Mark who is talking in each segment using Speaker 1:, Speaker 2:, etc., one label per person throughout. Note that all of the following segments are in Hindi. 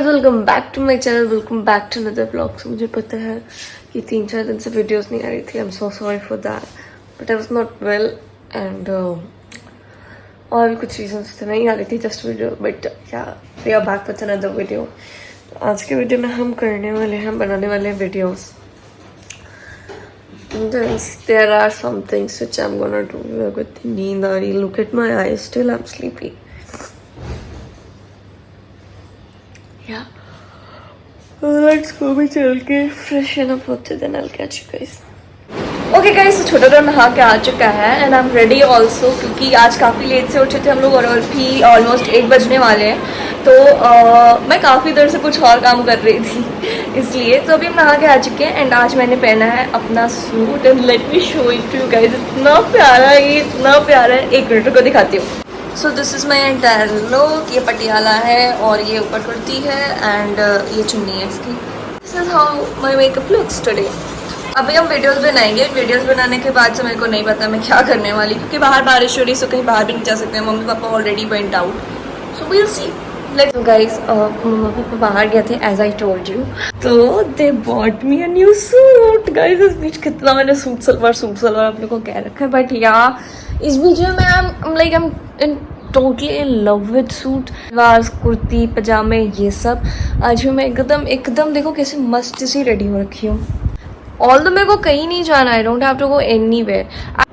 Speaker 1: Guys, welcome back to my channel, welcome back to another vlog. मुझे पता है कि 3-4 दिन से वीडियोस नहीं आ रही थी। I am so sorry for that, but I was not well and और भी कुछ रीजंस थे, नहीं आ रही थी just video. But yeah we are back with another video. आज के वीडियो में हम करने वाले हैं, बनाने वाले हैं videos. There are some things which I'm gonna do. With नींद आ रही, look at my eyes, still I'm sleepy. Yeah. Let's go भी चल के freshen up होते, then I'll catch you guys. Okay guys, तो छोटा तो नहा के आ चुका है and I'm ready also, क्योंकि आज काफ़ी लेट से उठे थे हम लोग और भी ऑलमोस्ट 1 बजने वाले हैं। तो मैं काफ़ी देर से कुछ और काम कर रही थी इसलिए। तो अभी हम नहा के आ चुके हैं एंड आज मैंने पहना है अपना suit and let me show it to you guys. इतना प्यारा है ये, इतना प्यारा है। 1 मिनट को दिखाती हूँ। So this is my entire look. ये पटियाला है और ये ऊपर कुर्ती है एंड ये चुन्नी है इसकी। This is how my makeup looks today. अभी हम वीडियोस बनाएंगे। वीडियोस बनाने के बाद से मेरे को नहीं पता मैं क्या करने वाली, क्योंकि बाहर बारिश हो रही, सो कहीं बाहर भी नहीं जा सकते हैं। Mummy papa already went out, so we will see. Let's go guys. Mummy papa बाहर गए थे एज आई टोल्ड यू, तो they bought me a new suit. Guys इस बीच कितना मैंने सूट सलवार आप लोगों को कह रखा है, बट या इस बीच में मैं I am in totally in love with suit, salwar kurti पजामे ये सब। आज भी मैं एकदम देखो कैसे मस्त सी रेडी हो रखी हूँ। ऑल तो मेरे को कहीं नहीं जाना, I don't have to go anywhere.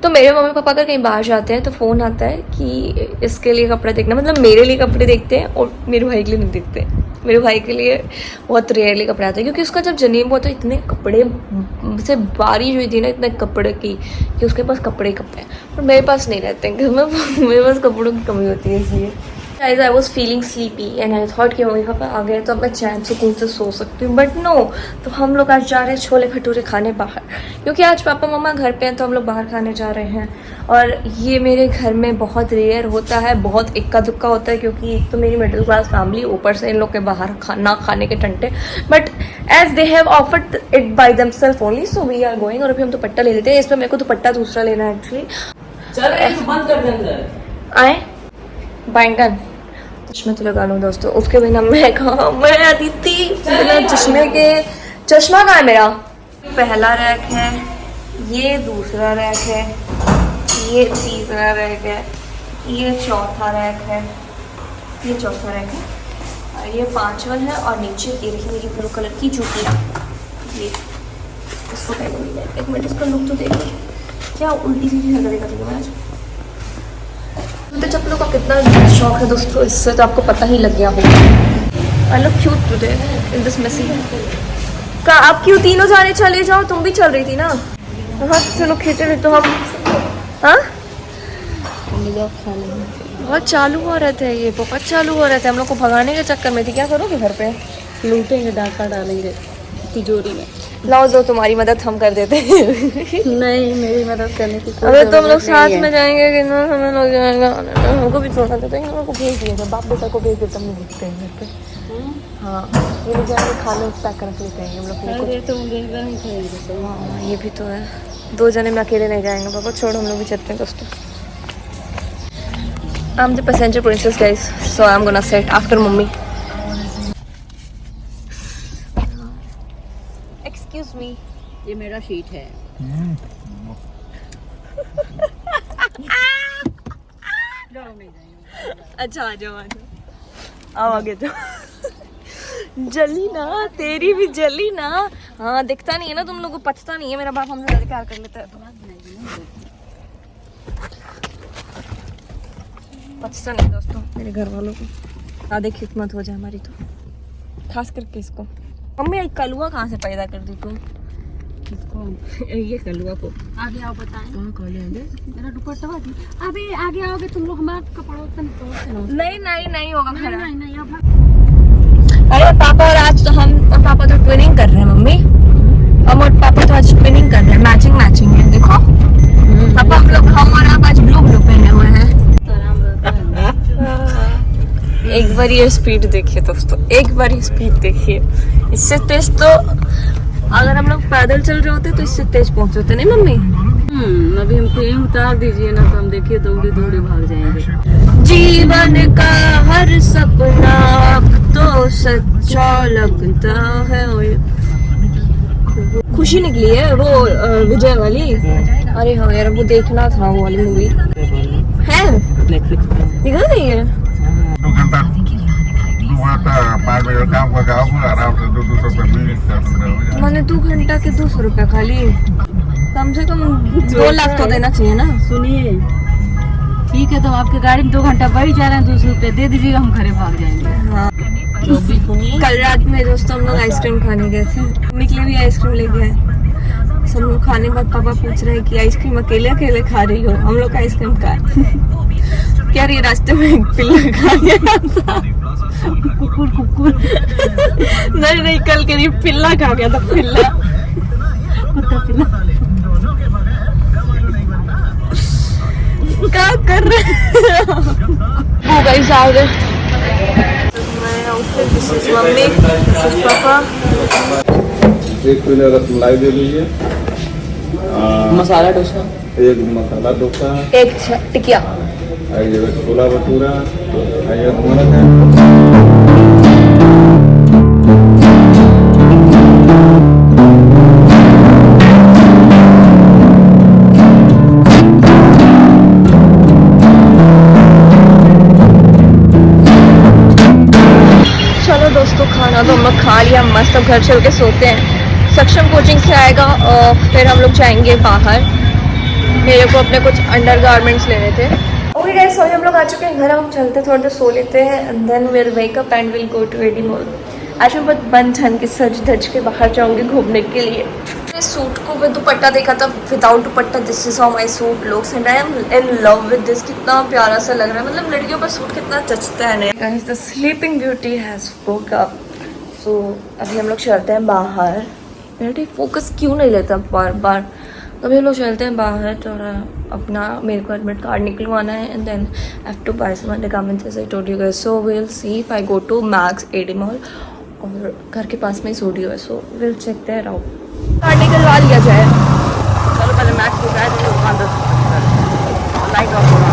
Speaker 1: तो मेरे मम्मी पापा अगर कहीं बाहर जाते हैं तो फ़ोन आता है कि इसके लिए कपड़े देखना, मतलब मेरे लिए कपड़े देखते हैं और मेरे भाई के लिए नहीं देखते। मेरे भाई के लिए बहुत रेयरली कपड़े आते हैं, क्योंकि उसका जब जन्म हुआ तो इतने कपड़े से बारिश हुई थी ना, इतने कपड़े की कि उसके पास कपड़े हैं। पर मेरे पास नहीं रहते हैं घर में, मेरे पास कपड़ों की कमी होती है इसलिए। I was feeling sleepy and I thought कि मम्मी पापा आ गए तो अब मैं चैन सुकून से सो सकती हूँ, बट नो। तो हम लोग आज जा रहे हैं छोले भटूरे खाने बाहर, क्योंकि आज पापा मम्मा घर पे हैं तो हम लोग बाहर खाने जा रहे हैं। और ये मेरे घर में बहुत रेयर होता है, बहुत इक्का दुक्का होता है, क्योंकि एक तो मेरी मिडिल क्लास फैमिली, ऊपर से इन लोग के बाहर खाना खाने के टंटे। But as they have offered it by themselves only, so we are going. और अभी हम दुपट्टा ले लेते हैं। इसमें मेरे को दुपट्टा दूसरा लेना है एक्चुअली। आए बैंगन चश्मे तो लगा लूँ दोस्तों, उसके बिना मैं कहाँ मैं अदिति बिना चश्मे के। चश्मा कहाँ है मेरा? पहला रैक है, ये दूसरा रैक है, ये तीसरा रैक है, ये चौथा रैक है, ये चौथा रैक है, और ये 5वां है। और नीचे ये देखिए मेरी ब्लू कलर की जूतियाँ। ये इसको पहले 1 मिनट इसका लुक तो देखो, क्या उल्टी सीधी हरकतें कर रही हूँ आज। तो चप्पलों का कितना शौक है दोस्तों, इससे तो आपको पता ही लग गया होगा। I look cute today in this messy. का आप क्यों तीनों जाने चले जाओ, तुम भी चल रही थी ना। हाँ चलो खींचे भी तो हम। हाँ बहुत चालू हो रहे थे, ये बहुत चालू हो रहे थे। हम लोग को भगाने के चक्कर में थी। क्या करोगे घर पे?
Speaker 2: लूटेंगे, डाका डालेंगे तिजोरी में।
Speaker 1: लाओ दो, तुम्हारी मदद हम कर देते हैं।
Speaker 2: नहीं, मेरी मदद करने की कोई
Speaker 1: अगर तुम लोग साथ में जाएंगे कि ना हमें लग जाएगा। हमको भी छोड़ना देते हैं, हमको भेज दिया बाप बेटा को भेज देते, हम लोग दिखते हैं घर पे। हाँ ये लोग जाएंगे खाना पैक कर लेते हैं हम लोग। हाँ ये भी तो है, 2 जने में अकेले नहीं जाएंगे पापा, छोड़ो हम लोग भी चलते हैं दोस्तों। I am the passenger princess guys, so I am gonna set after mummy. Excuse me,
Speaker 2: ये मेरा शीट है।
Speaker 1: अच्छा आ जाओ आओ आगे तो। जली ना, तेरी भी जली ना। हाँ दिखता नहीं है ना तुम लोग को, पचता नहीं है। मेरा बाप हमसे ज्यादा प्यार कर लेता है, पचता नहीं दोस्तों मेरे घर वालों को। ज़्यादा खिदमत हो जाए हमारी तो, खास करके इसको। मम्मी एक कलुआ कहाँ से पैदा कर दी तुम?
Speaker 2: किसको? ये कलुआ को। आगे आओ बताएं। कहाँ कॉले आगे? मेरा दुपट्टा वाली। अबे आगे आओगे तुम लोग, हमारे कपड़ों से
Speaker 1: नहीं होगा।
Speaker 2: नहीं
Speaker 1: अरे पापा और आज तो हम और पापा तो ट्विनिंग कर रहे हैं मम्मी। हम और पापा तो आज ट्विनिंग कर रहे हैं, मैचिंग है देखो। पापा हम और आप आज ब्लू पहने हुए हैं। एक बार ये स्पीड देखिए दोस्तों, एक बार ये स्पीड देखिए। इससे तेज तो अगर हम लोग पैदल चल रहे होते तो इससे तेज पहुंच होते, नहीं मम्मी?
Speaker 2: अभी हमको यहीं उतार दीजिए ना, तो हम देखिए दौड़े दौड़े भाग जाएंगे।
Speaker 1: जीवन का हर सपना अब तो सच अच्छा लगता है। और खुशी निकली है वो विजय वाली। अरे हाँ यार वो देखना था वो वाली मूवी है, निकल रही है।
Speaker 3: 2 घंटा 5 बजे काम करके आओ आराम से 200 रुपये मिल जाता
Speaker 1: मैंने 2 घंटा के 200 रुपया खाली, कम से कम 2 लाख तो देना चाहिए ना।
Speaker 2: सुनिए, ठीक है तो आपके गाड़ी में 2 घंटा बैठ जा रहे हैं, 200 रुपये दे दीजिएगा, हम घरे भाग जाएंगे।
Speaker 1: हाँ कल रात में दोस्तों हम लोग आइसक्रीम खाने गए थे, मम्मी के लिए भी आइसक्रीम ले गए। सब लोग खाने के बाद पापा पूछ रहे हैं कि आइसक्रीम अकेले अकेले खा रही हो, हम लोग आइसक्रीम खाए। क्या रही रास्ते में एक पिल्ला खा गया था।
Speaker 2: कुकुर कुकुर
Speaker 1: नहीं नहीं कल करीब पिल्ला खा गया था, पिल्ला
Speaker 2: कुत्ता पिल्ला।
Speaker 1: क्या कर रहे हैं वो गाइस आ गए। मैं outfit, this is mummy, this is पापा।
Speaker 3: 1 किलो रसमलाई दे दीजिए,
Speaker 2: मसाला डोसा,
Speaker 3: 1 मसाला डोसा,
Speaker 1: 1 टिकिया।
Speaker 3: 1 जगह छोला भटूरा, 1 जगह मोहन है।
Speaker 1: चलो दोस्तों खाना तो हम लोग खा लिया मस्त, अब घर चल के सोते हैं। सक्षम कोचिंग से आएगा और फिर हम लोग जाएंगे बाहर, मेरे को अपने कुछ अंडर गारमेंट्स लेने थे। ओके गाइस सॉरी हम लोग आ चुके हैं घर, हम चलते थोड़ा देर सो लेते हैं and then will wake up and will go to AD mall. आज मैं बहुत बन ठन के सज धज के बाहर जाऊंगी घूमने के लिए। मैं सूट को मैं दुपट्टा देखा था without dupatta, this is how my suit looks and I am in love with this. कितना प्यारा सा लग रहा है, मतलब लड़कियों पर सूट कितना जचता है। Guys the sleeping beauty has woke up, so अभी हम लोग चलते हैं बाहर। मेरा फोकस क्यों नहीं लेता बार बार। अभी हम लोग चलते हैं बाहर, थोड़ा अपना मेरे को एडमिट कार्ड निकलवाना है and then I have to buy some undergarments as I told you guys. So will see if I go to Max AD mall, और घर के पास में ही स्टूडियो है, so will check there out. Card निकलवा लिया जाए। चलो पहले मैक्स को जाए तो लाइट ऑफ होगा।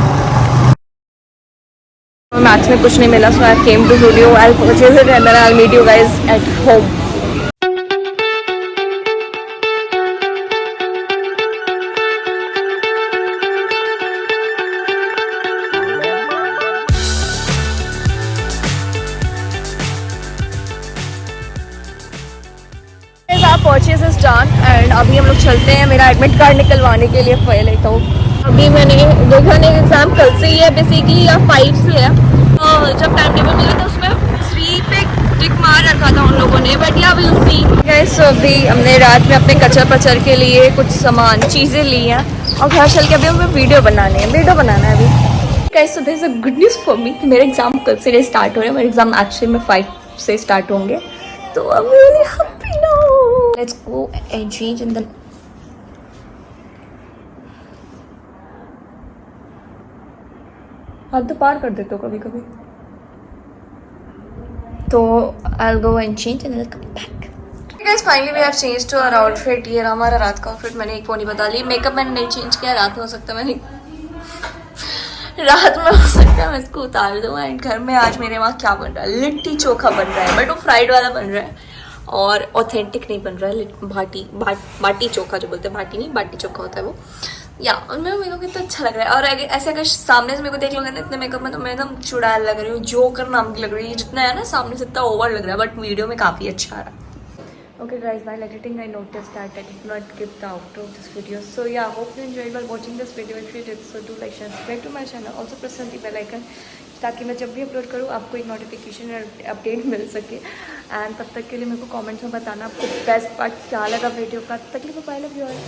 Speaker 1: मैक्स में कुछ नहीं मिला, so I came to studio, I will purchase it and then I will meet you guys at home. Purchase is done and अभी हम लोग चलते हैं मेरा एडमिट कार्ड निकलवाने के लिए पहले। तो अभी मैंने देखा नहीं, एग्जाम कल से ही है बेसिकली या 5 से है। जब टाइम टेबल मिला था उसमें 3 पे टिक मार रखा था उन लोगों ने, बट या विल सी गाइस। अभी हमने रात में अपने कचर पचर के लिए कुछ सामान चीज़ें ली हैं और घर चल के अभी हमें वीडियो बनाना है अभी। Guys so there is a good news for me कि मेरे एग्जाम कल से स्टार्ट हो रहे हैं। मेरे एग्जाम एक्चुअली में 5 से स्टार्ट होंगे, तो I am really happy now. Let's go and change and then हाथ तो पार कर देते हो कभी कभी, तो I'll go and change and I'll come back. Guys, finally we have changed to our outfit. ये हमारा रात का आउटफिट, मैंने एक पोनी बता ली। मेकअप मैंने नहीं चेंज किया, रात में हो सकता है मैं इसको उतार दूँ। एंड घर में आज मेरे वहाँ क्या बन रहा है, लिट्टी चोखा बन रहा है, बट वो फ्राइड वाला बन रहा है और ऑथेंटिक नहीं बन रहा है। बाटी चोखा जो बोलते हैं, बाटी नहीं बाटी चोखा होता है वो। या उनमें मेरे को कितना अच्छा लग रहा है। और ऐसे अगर सामने से मेरे को देख लोगे ना इतने मेकअप में, तो मैं एकदम चुड़ैल लग रही हूँ, जोकर नाम की लग रही है। जितना है ना सामने से इतना ओवर लग रहा है, बट वीडियो में काफ़ी अच्छा आ रहा है। Okay guys, while editing I noticed that I did not give the outro of this video. So yeah, hope you enjoyed while watching this video. If you did, so do like, share, subscribe to my channel. Also press on the bell icon ताकि मैं जब भी अपलोड करूँ आपको एक नोटिफिकेशन अपडेट मिल सके। एंड तब तक के लिए मेरे को कमेंट्स में बताना आपको बेस्ट पार्ट क्या लगा वीडियो का। तब तक के लिए बाय, लव यू ऑल।